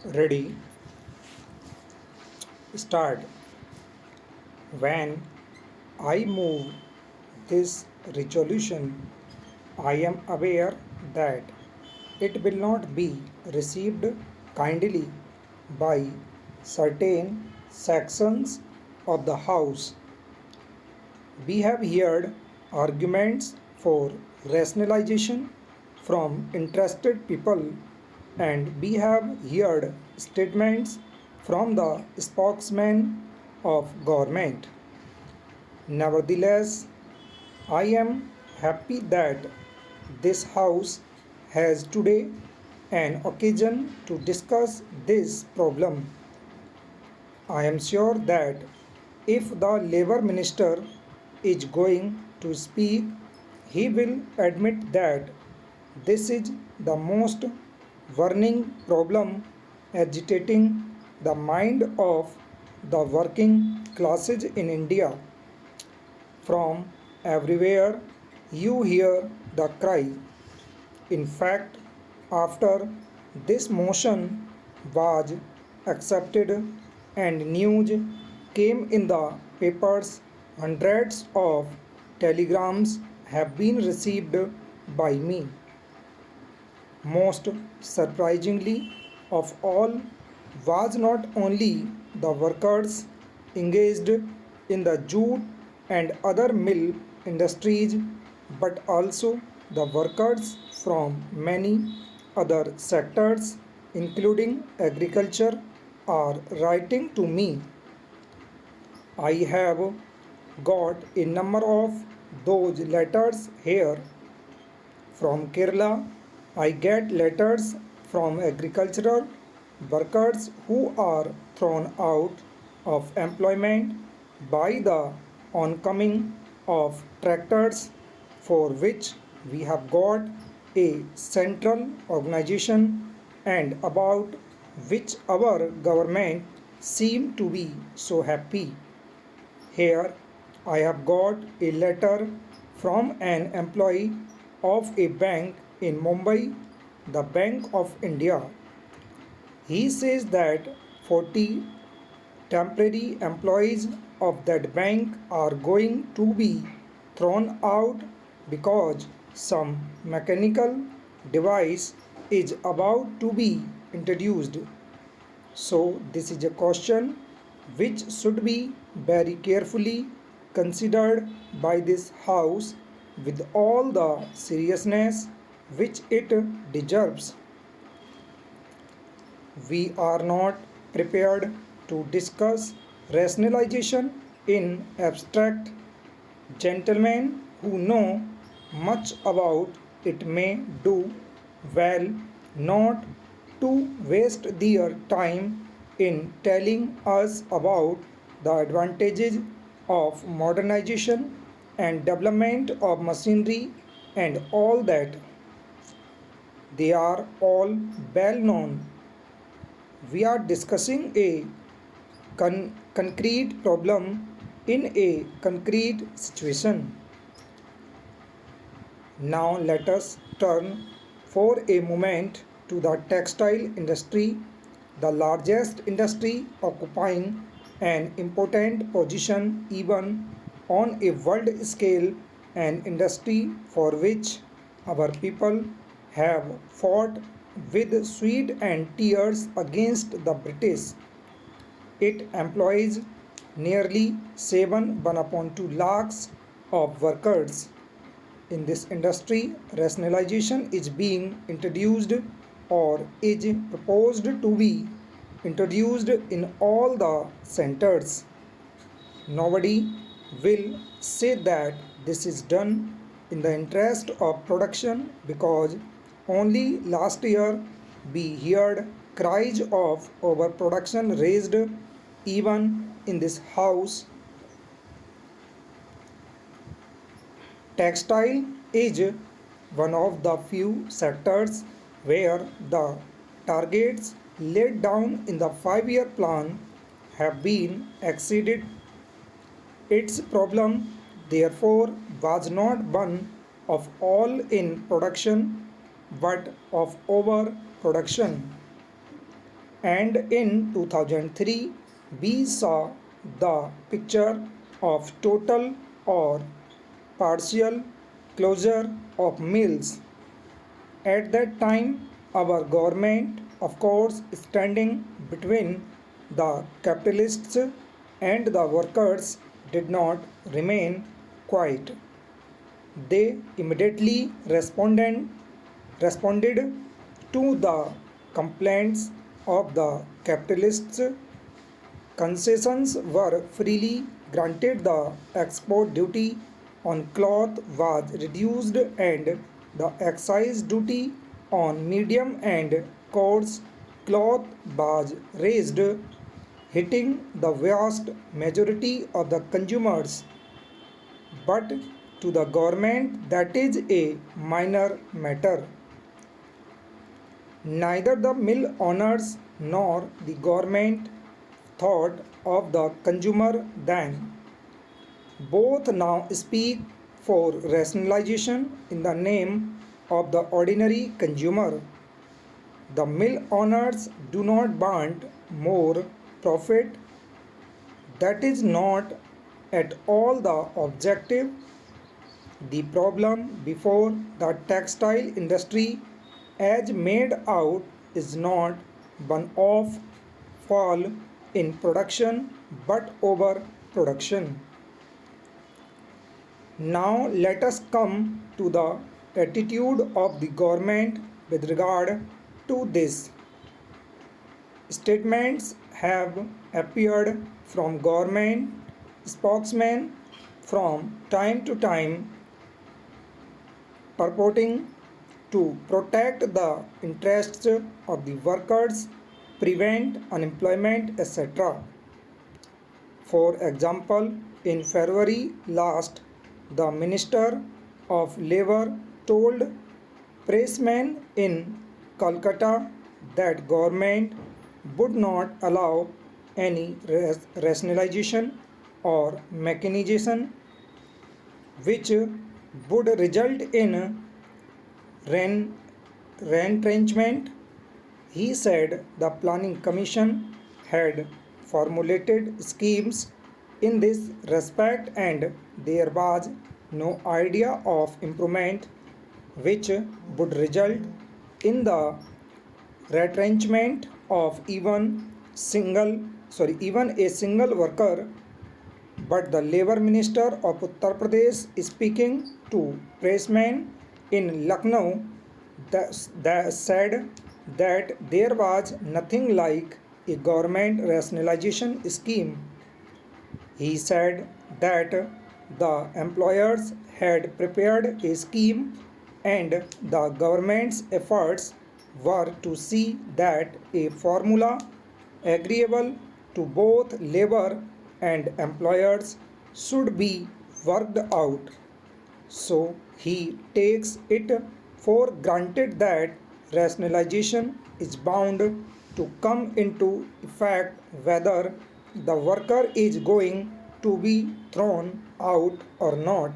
Ready, start. When I move this resolution, I am aware that it will not be received kindly by certain sections of the House. We have heard arguments for rationalization from interested people, and we have heard statements from the spokesman of government. Nevertheless, I am happy that this House has today an occasion to discuss this problem. I am sure that if the Labour Minister is going to speak, he will admit that this is the most burning problem agitating the mind of the working classes in India. From everywhere you hear the cry. In fact, after this motion was accepted and news came in the papers, hundreds of telegrams have been received by me. Most surprisingly of all was not only the workers engaged in the jute and other mill industries but also the workers from many other sectors including agriculture are writing to me. I have got a number of those letters here. From Kerala, I get letters from agricultural workers who are thrown out of employment by the oncoming of tractors, for which we have got a central organization and about which our government seem to be so happy. Here I have got a letter from an employee of a bank in Mumbai, the Bank of India. He says that 40 temporary employees of that bank are going to be thrown out because some mechanical device is about to be introduced. So, this is a question which should be very carefully considered by this House with all the seriousness which it deserves. We are not prepared to discuss rationalization in abstract. Gentlemen who know much about it may do well not to waste their time in telling us about the advantages of modernization and development of machinery and all that. They are all well known. We are discussing a concrete problem in a concrete situation. Now let us turn for a moment to the textile industry, the largest industry occupying an important position even on a world scale, an industry for which our people have fought with sweat and tears against the British. It employs nearly 7 lakhs of workers. In this industry, rationalization is being introduced or is proposed to be introduced in all the centers. Nobody will say that this is done in the interest of production because only last year we heard cries of overproduction raised even in this house. Textile is one of the few sectors where the targets laid down in the 5-year plan have been exceeded. Its problem, therefore, was not one of all in production but of overproduction. And in 2003, we saw the picture of total or partial closure of mills. At that time, our government, of course, standing between the capitalists and the workers, did not remain quiet. They immediately responded to the complaints of the capitalists. Concessions were freely granted, the export duty on cloth was reduced, and the excise duty on medium and coarse cloth was raised, hitting the vast majority of the consumers. But to the government, that is a minor matter. Neither the mill owners nor the government thought of the consumer then. Both now speak for rationalization in the name of the ordinary consumer. The mill owners do not want more profit. That is not at all the objective. The problem before the textile industry, as made out, is not one of fall in production but overproduction. Now let us come to the attitude of the government with regard to this. Statements have appeared from government spokesmen from time to time purporting to protect the interests of the workers, prevent unemployment, etc. For example, in February last, the Minister of Labour told pressmen in Calcutta that government would not allow any rationalization or mechanization which would result in retrenchment. He said the Planning Commission had formulated schemes in this respect and there was no idea of improvement which would result in the retrenchment of even a single worker. But the Labour Minister of Uttar Pradesh, speaking to pressmen in Lucknow, said that there was nothing like a government rationalization scheme. He said that the employers had prepared a scheme and the government's efforts were to see that a formula agreeable to both labor and employers should be worked out. So he takes it for granted that rationalization is bound to come into effect whether the worker is going to be thrown out or not.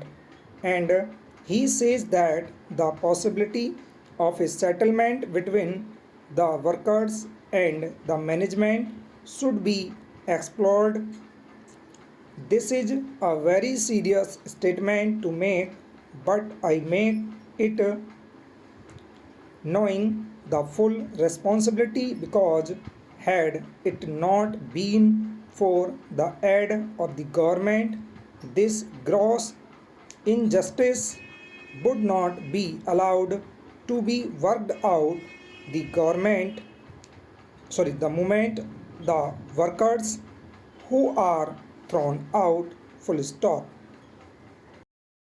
And he says that the possibility of a settlement between the workers and the management should be explored. This is a very serious statement to make, but I make it knowing the full responsibility because had it not been for the aid of the government, this gross injustice would not be allowed to be worked out. The moment the workers who are thrown out, full stop.